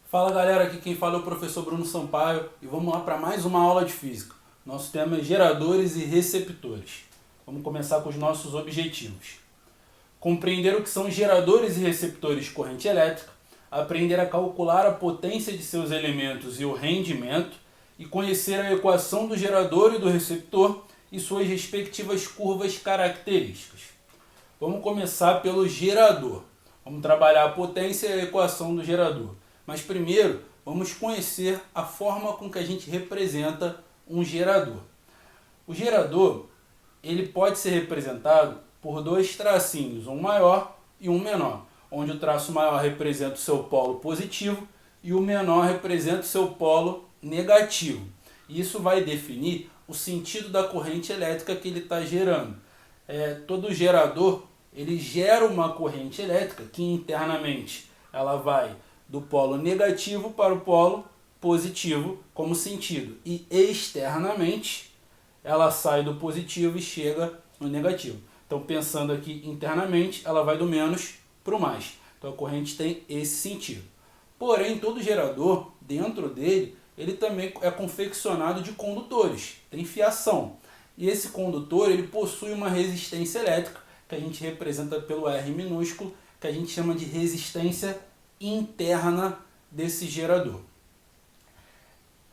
Fala galera, aqui quem fala é o professor Bruno Sampaio e vamos lá para mais uma aula de física. Nosso tema é geradores e receptores. Vamos começar com os nossos objetivos. Compreender o que são geradores e receptores de corrente elétrica, aprender a calcular a potência de seus elementos e o rendimento e conhecer a equação do gerador e do receptor e suas respectivas curvas características. Vamos começar pelo gerador. Vamos trabalhar a potência e a equação do gerador. Mas primeiro, vamos conhecer a forma com que a gente representa um gerador. O gerador, ele pode ser representado por dois tracinhos, um maior e um menor, onde o traço maior representa o seu polo positivo e o menor representa o seu polo negativo. Isso vai definir o sentido da corrente elétrica que ele está gerando. Todo gerador, ele gera uma corrente elétrica que internamente ela vai do polo negativo para o polo positivo como sentido. E externamente, ela sai do positivo e chega no negativo. Então, pensando aqui internamente, ela vai do menos para o mais. Então, a corrente tem esse sentido. Porém, todo gerador, dentro dele, ele também é confeccionado de condutores. Tem fiação. E esse condutor, ele possui uma resistência elétrica, que a gente representa pelo R minúsculo, que a gente chama de resistência interna desse gerador.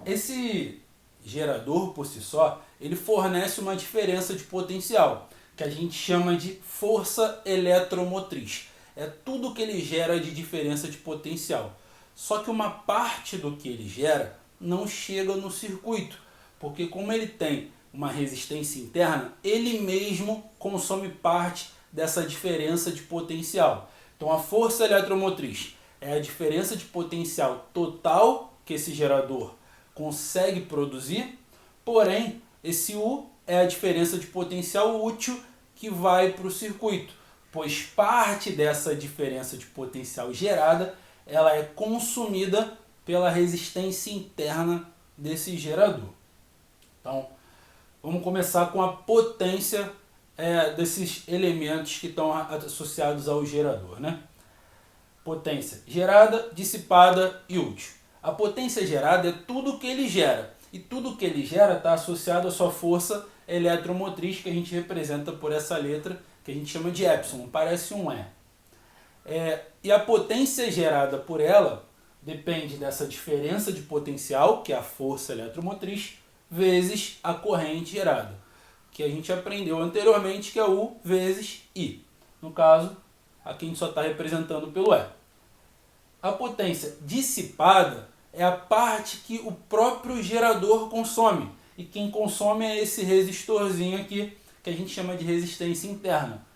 Esse gerador por si só, ele fornece uma diferença de potencial, que a gente chama de força eletromotriz. É tudo que ele gera de diferença de potencial. Só que uma parte do que ele gera não chega no circuito, porque como ele tem uma resistência interna, ele mesmo consome parte dessa diferença de potencial. Então a força eletromotriz é a diferença de potencial total que esse gerador consegue produzir, porém, esse U é a diferença de potencial útil que vai para o circuito, pois parte dessa diferença de potencial gerada ela é consumida pela resistência interna desse gerador. Então, vamos começar com a potência desses elementos que estão associados ao gerador, né? Potência gerada, dissipada e útil. A potência gerada é tudo que ele gera. E tudo que ele gera está associado à sua força eletromotriz, que a gente representa por essa letra, que a gente chama de epsilon, parece um E. E a potência gerada por ela depende dessa diferença de potencial, que é a força eletromotriz, vezes a corrente gerada, que a gente aprendeu anteriormente, que é U vezes I. No caso, aqui a gente só está representando pelo E. A potência dissipada é a parte que o próprio gerador consome. E quem consome é esse resistorzinho aqui, que a gente chama de resistência interna.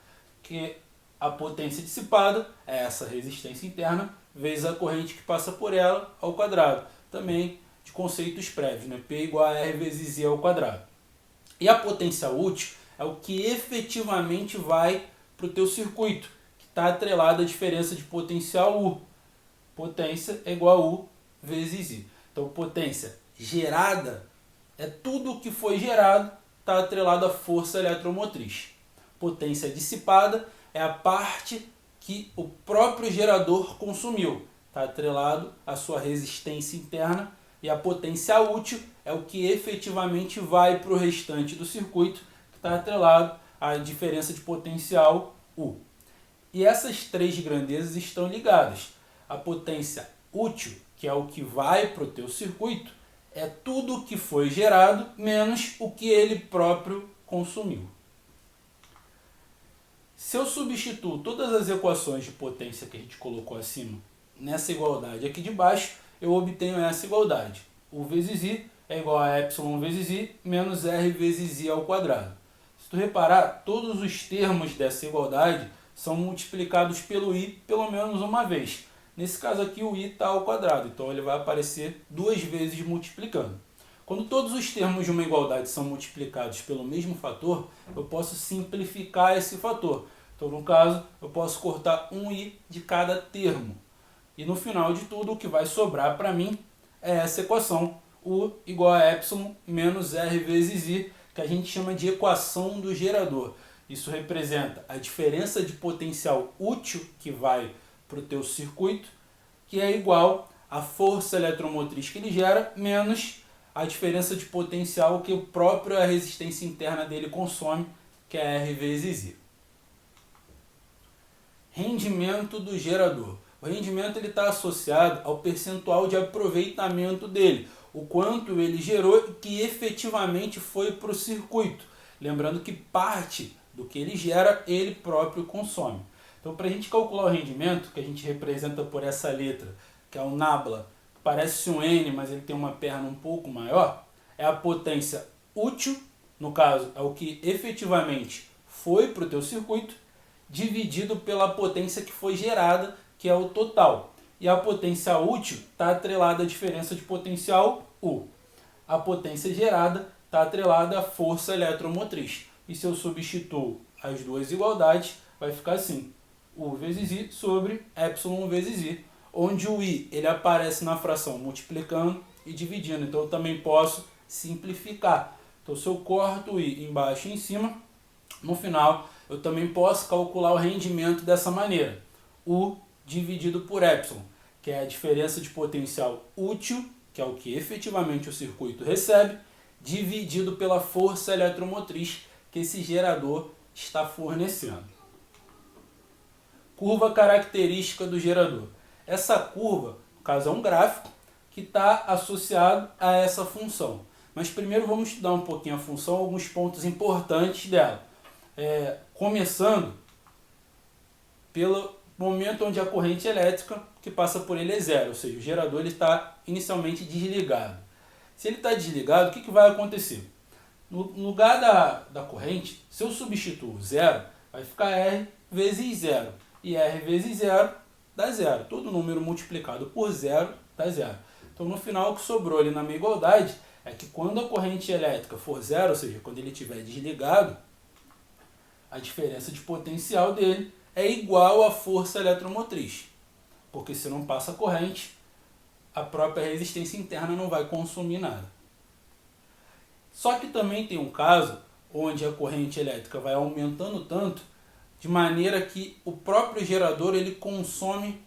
Que a potência dissipada é essa resistência interna, vezes a corrente que passa por ela, ao quadrado. Também de conceitos prévios, né? P igual a R vezes I ao quadrado. E a potência útil é o que efetivamente vai para o teu circuito, está atrelado à diferença de potencial U. Potência é igual a U vezes I. Então, potência gerada é tudo o que foi gerado, está atrelado à força eletromotriz. Potência dissipada é a parte que o próprio gerador consumiu, está atrelado à sua resistência interna. E a potência útil é o que efetivamente vai para o restante do circuito, que está atrelado à diferença de potencial U. E essas três grandezas estão ligadas. A potência útil, que é o que vai para o teu circuito, é tudo o que foi gerado menos o que ele próprio consumiu. Se eu substituo todas as equações de potência que a gente colocou acima nessa igualdade aqui de baixo, eu obtenho essa igualdade. U vezes I é igual a epsilon vezes I menos R vezes I ao quadrado. Se tu reparar, todos os termos dessa igualdade são multiplicados pelo I pelo menos uma vez. Nesse caso aqui o I está ao quadrado, então ele vai aparecer duas vezes multiplicando. Quando todos os termos de uma igualdade são multiplicados pelo mesmo fator, eu posso simplificar esse fator. Então, no caso, eu posso cortar um I de cada termo. E no final de tudo, o que vai sobrar para mim é essa equação, U igual a epsilon menos R vezes I, que a gente chama de equação do gerador. Isso representa a diferença de potencial útil que vai para o teu circuito, que é igual à força eletromotriz que ele gera, menos a diferença de potencial que a resistência interna dele consome, que é R vezes I. Rendimento do gerador. O rendimento está associado ao percentual de aproveitamento dele, o quanto ele gerou e que efetivamente foi para o circuito. Lembrando que parte do que ele gera, ele próprio consome. Então, para a gente calcular o rendimento, que a gente representa por essa letra, que é o nabla, parece um N, mas ele tem uma perna um pouco maior, é a potência útil, no caso, é o que efetivamente foi para o teu circuito, dividido pela potência que foi gerada, que é o total. E a potência útil está atrelada à diferença de potencial U. A potência gerada está atrelada à força eletromotriz. E se eu substituo as duas igualdades, vai ficar assim: U vezes I sobre Epsilon vezes I, onde o I ele aparece na fração multiplicando e dividindo. Então eu também posso simplificar. Então se eu corto o I embaixo e em cima, no final eu também posso calcular o rendimento dessa maneira. U dividido por Epsilon, que é a diferença de potencial útil, que é o que efetivamente o circuito recebe, dividido pela força eletromotriz que esse gerador está fornecendo. Curva característica do gerador. Essa curva, no caso, é um gráfico que está associado a essa função. Mas primeiro vamos estudar um pouquinho a função, alguns pontos importantes dela. Começando pelo momento onde a corrente elétrica que passa por ele é zero, ou seja, o gerador está inicialmente desligado. Se ele está desligado, o que vai acontecer? No lugar da corrente, se eu substituo zero, vai ficar R vezes zero. E R vezes zero dá zero. Todo número multiplicado por zero dá zero. Então no final o que sobrou ali na minha igualdade é que quando a corrente elétrica for zero, ou seja, quando ele estiver desligado, a diferença de potencial dele é igual à força eletromotriz. Porque se não passa corrente, a própria resistência interna não vai consumir nada. Só que também tem um caso onde a corrente elétrica vai aumentando tanto, de maneira que o próprio gerador ele consome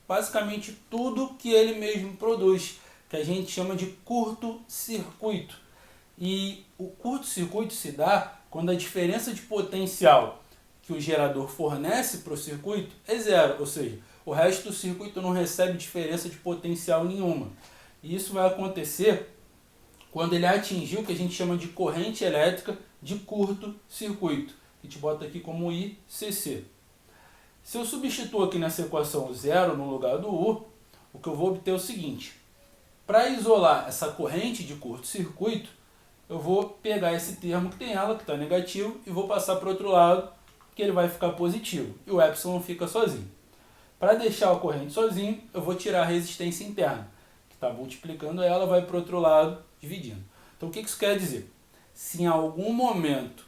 basicamente tudo que ele mesmo produz, que a gente chama de curto-circuito. E o curto-circuito se dá quando a diferença de potencial que o gerador fornece para o circuito é zero, ou seja, o resto do circuito não recebe diferença de potencial nenhuma. E isso vai acontecer quando ele atingir o que a gente chama de corrente elétrica de curto-circuito. A gente bota aqui como ICC. Se eu substituo aqui nessa equação zero no lugar do U, o que eu vou obter é o seguinte: para isolar essa corrente de curto-circuito, eu vou pegar esse termo que tem ela, que está negativo, e vou passar para o outro lado, que ele vai ficar positivo, e o epsilon fica sozinho. Para deixar a corrente sozinho, eu vou tirar a resistência interna, que está multiplicando ela, vai para o outro lado, dividindo. Então o que isso quer dizer? Se em algum momento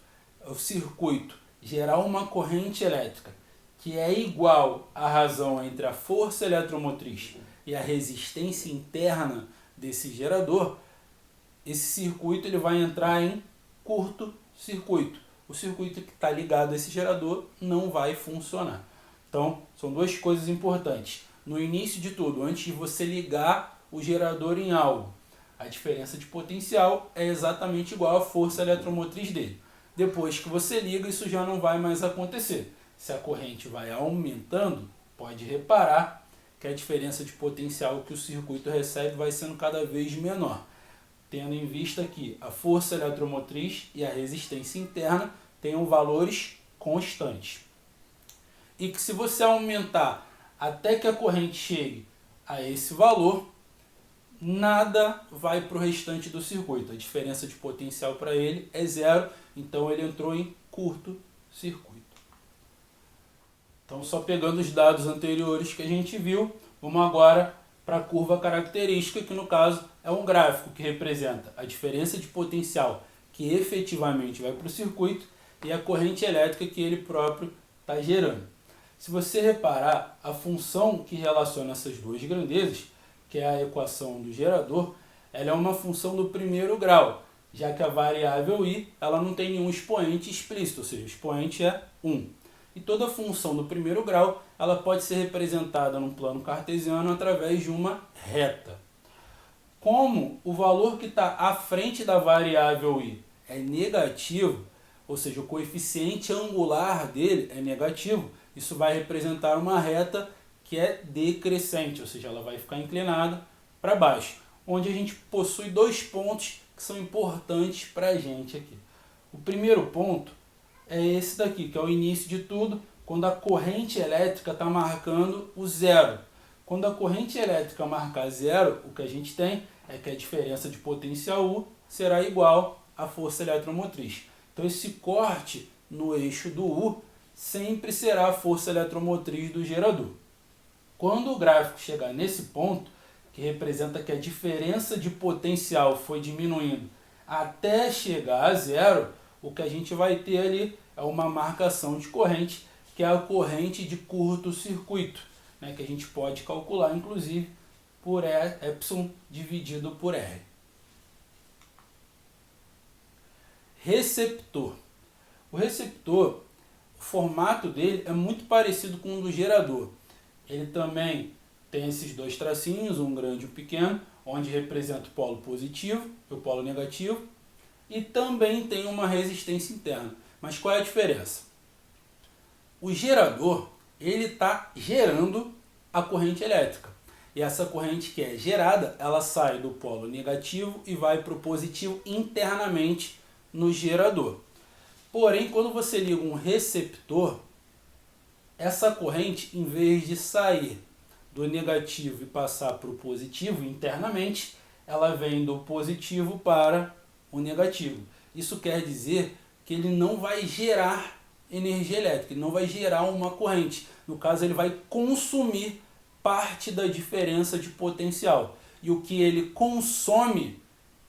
o circuito gerar uma corrente elétrica que é igual à razão entre a força eletromotriz e a resistência interna desse gerador, esse circuito ele vai entrar em curto-circuito. O circuito que está ligado a esse gerador não vai funcionar. Então, são duas coisas importantes. No início de tudo, antes de você ligar o gerador em algo, a diferença de potencial é exatamente igual à força eletromotriz dele. Depois que você liga, isso já não vai mais acontecer. Se a corrente vai aumentando, pode reparar que a diferença de potencial que o circuito recebe vai sendo cada vez menor, tendo em vista que a força eletromotriz e a resistência interna tenham valores constantes. E que se você aumentar até que a corrente chegue a esse valor, nada vai para o restante do circuito. A diferença de potencial para ele é zero, então ele entrou em curto-circuito. Então, só pegando os dados anteriores que a gente viu, vamos agora para a curva característica, que no caso é um gráfico que representa a diferença de potencial que efetivamente vai para o circuito e a corrente elétrica que ele próprio está gerando. Se você reparar, a função que relaciona essas duas grandezas, que é a equação do gerador, ela é uma função do primeiro grau, já que a variável i ela não tem nenhum expoente explícito, ou seja, o expoente é 1. E toda função do primeiro grau ela pode ser representada no plano cartesiano através de uma reta. Como o valor que está à frente da variável i é negativo, ou seja, o coeficiente angular dele é negativo, isso vai representar uma reta que é decrescente, ou seja, ela vai ficar inclinada para baixo, onde a gente possui dois pontos que são importantes para a gente aqui. O primeiro ponto é esse daqui, que é o início de tudo, quando a corrente elétrica está marcando o zero. Quando a corrente elétrica marcar zero, o que a gente tem é que a diferença de potencial U será igual à força eletromotriz. Então esse corte no eixo do U sempre será a força eletromotriz do gerador. Quando o gráfico chegar nesse ponto, que representa que a diferença de potencial foi diminuindo até chegar a zero, o que a gente vai ter ali é uma marcação de corrente, que é a corrente de curto-circuito, né, que a gente pode calcular, inclusive, por epsilon dividido por R. Receptor. O receptor, o formato dele é muito parecido com o do gerador. Ele também tem esses dois tracinhos, um grande e um pequeno, onde representa o polo positivo e o polo negativo, e também tem uma resistência interna. Mas qual é a diferença? O gerador, ele está gerando a corrente elétrica. E essa corrente que é gerada, ela sai do polo negativo e vai para o positivo internamente no gerador. Porém, quando você liga um receptor, essa corrente, em vez de sair do negativo e passar para o positivo internamente, ela vem do positivo para o negativo. Isso quer dizer que ele não vai gerar energia elétrica, ele não vai gerar uma corrente. No caso, ele vai consumir parte da diferença de potencial. E o que ele consome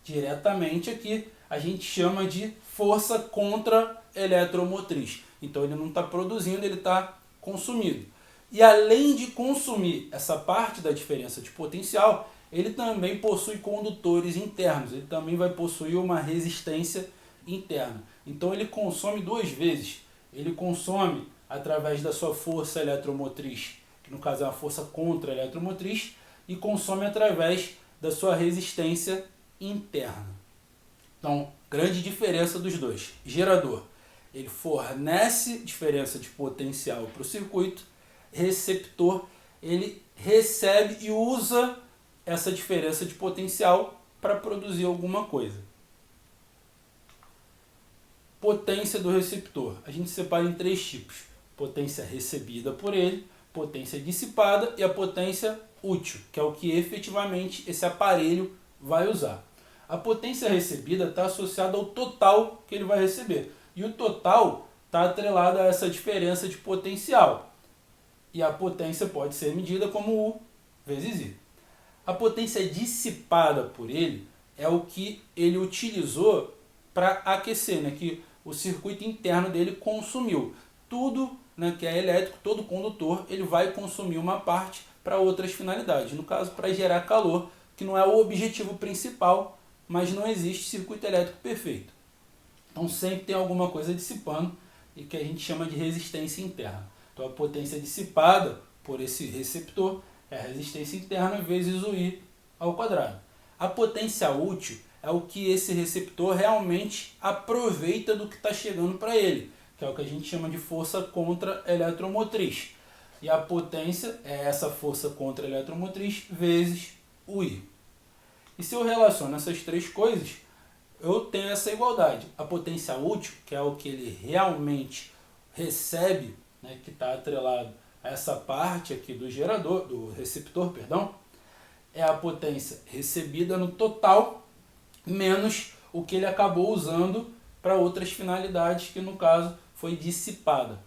diretamente aqui, a gente chama de força contra-eletromotriz. Então ele não está produzindo, ele está consumindo. E além de consumir essa parte da diferença de potencial, ele também possui condutores internos, ele também vai possuir uma resistência interna. Então ele consome duas vezes. Ele consome através da sua força eletromotriz, que no caso é uma força contra-eletromotriz, e consome através da sua resistência interna. Então, grande diferença dos dois. Gerador, ele fornece diferença de potencial para o circuito. Receptor, ele recebe e usa essa diferença de potencial para produzir alguma coisa. Potência do receptor. A gente separa em três tipos. Potência recebida por ele, potência dissipada e a potência útil, que é o que efetivamente esse aparelho vai usar. A potência recebida está associada ao total que ele vai receber. E o total está atrelado a essa diferença de potencial. E a potência pode ser medida como U vezes I. A potência dissipada por ele é o que ele utilizou para aquecer, né, que o circuito interno dele consumiu. Tudo, né, que é elétrico, todo condutor, ele vai consumir uma parte para outras finalidades. No caso, para gerar calor, que não é o objetivo principal, mas não existe circuito elétrico perfeito. Então sempre tem alguma coisa dissipando e que a gente chama de resistência interna. Então a potência dissipada por esse receptor é a resistência interna vezes o I ao quadrado. A potência útil é o que esse receptor realmente aproveita do que está chegando para ele, que é o que a gente chama de força contra-eletromotriz. E a potência é essa força contra-eletromotriz vezes o I. E se eu relaciono essas três coisas, eu tenho essa igualdade. A potência útil, que é o que ele realmente recebe, né, que está atrelado a essa parte aqui do gerador, do receptor, perdão, é a potência recebida no total, menos o que ele acabou usando para outras finalidades, que no caso foi dissipada.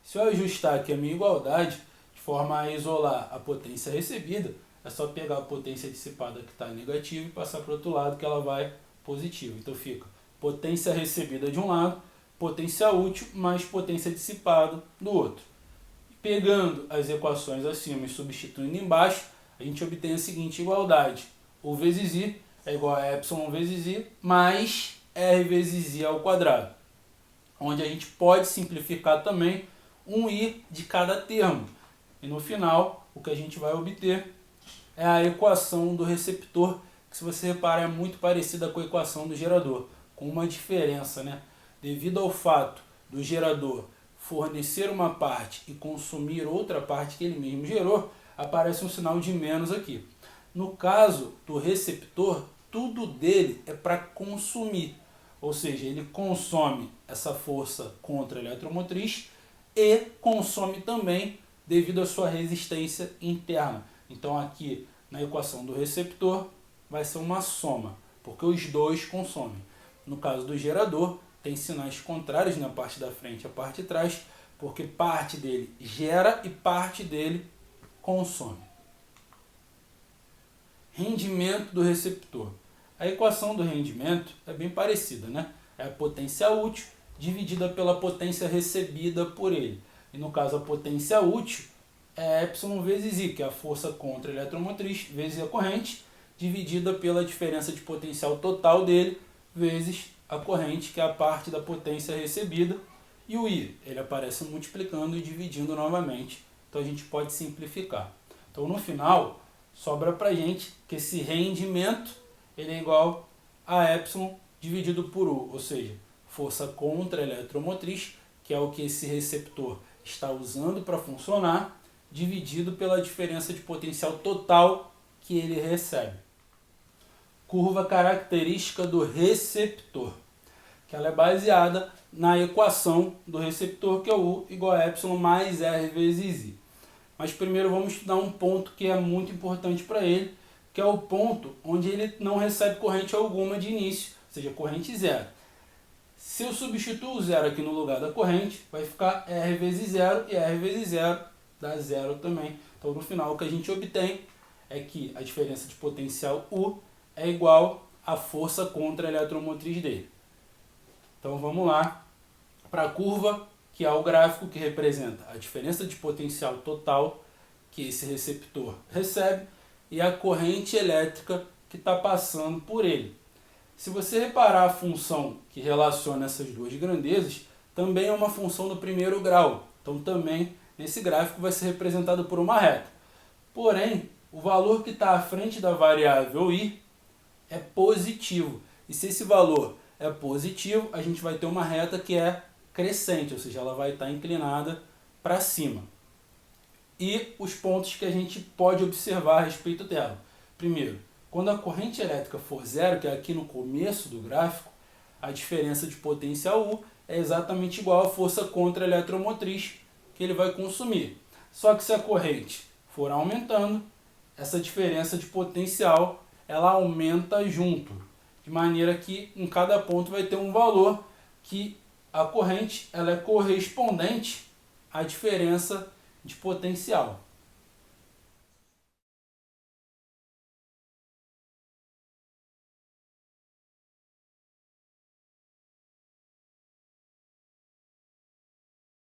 Se eu ajustar aqui a minha igualdade, de forma a isolar a potência recebida, é só pegar a potência dissipada que está negativa e passar para o outro lado, que ela vai positiva. Então fica potência recebida de um lado, potência útil mais potência dissipada do outro. Pegando as equações acima e substituindo embaixo, a gente obtém a seguinte igualdade. U vezes I é igual a epsilon vezes I mais R vezes I ao quadrado, onde a gente pode simplificar também um I de cada termo. E no final, o que a gente vai obter é a equação do receptor, que se você reparar é muito parecida com a equação do gerador, com uma diferença, né? Devido ao fato do gerador fornecer uma parte e consumir outra parte que ele mesmo gerou, aparece um sinal de menos aqui. No caso do receptor, tudo dele é para consumir, ou seja, ele consome essa força contra a eletromotriz e consome também devido à sua resistência interna. Então aqui na equação do receptor vai ser uma soma, porque os dois consomem. No caso do gerador, tem sinais contrários na parte da frente e a parte de trás, porque parte dele gera e parte dele consome. Rendimento do receptor. A equação do rendimento é bem parecida, né? É a potência útil dividida pela potência recebida por ele. E no caso a potência útil é epsilon vezes I, que é a força contra a eletromotriz, vezes a corrente, dividida pela diferença de potencial total dele, vezes a corrente, que é a parte da potência recebida. E o I, ele aparece multiplicando e dividindo novamente. Então a gente pode simplificar. Então no final, sobra para a gente que esse rendimento ele é igual a epsilon dividido por U, ou seja, força contra a eletromotriz, que é o que esse receptor está usando para funcionar, dividido pela diferença de potencial total que ele recebe. Curva característica do receptor, que ela é baseada na equação do receptor, que é U igual a epsilon mais R vezes I. Mas primeiro vamos estudar um ponto que é muito importante para ele, que é o ponto onde ele não recebe corrente alguma de início, ou seja, corrente zero. Se eu substituo o zero aqui no lugar da corrente, vai ficar R vezes zero, e R vezes zero dá zero também. Então no final o que a gente obtém é que a diferença de potencial U é igual à força contra a eletromotriz dele. Então vamos lá para a curva, que é o gráfico que representa a diferença de potencial total que esse receptor recebe e a corrente elétrica que está passando por ele. Se você reparar a função que relaciona essas duas grandezas, também é uma função do primeiro grau. Então também nesse gráfico vai ser representado por uma reta. Porém, o valor que está à frente da variável I é positivo. E se esse valor é positivo, a gente vai ter uma reta que é crescente, ou seja, ela vai estar inclinada para cima. E os pontos que a gente pode observar a respeito dela. Primeiro, quando a corrente elétrica for zero, que é aqui no começo do gráfico, a diferença de potencial U é exatamente igual à força contra a eletromotriz que ele vai consumir. Só que se a corrente for aumentando, essa diferença de potencial ela aumenta junto, de maneira que em cada ponto vai ter um valor que a corrente ela é correspondente à diferença de potencial.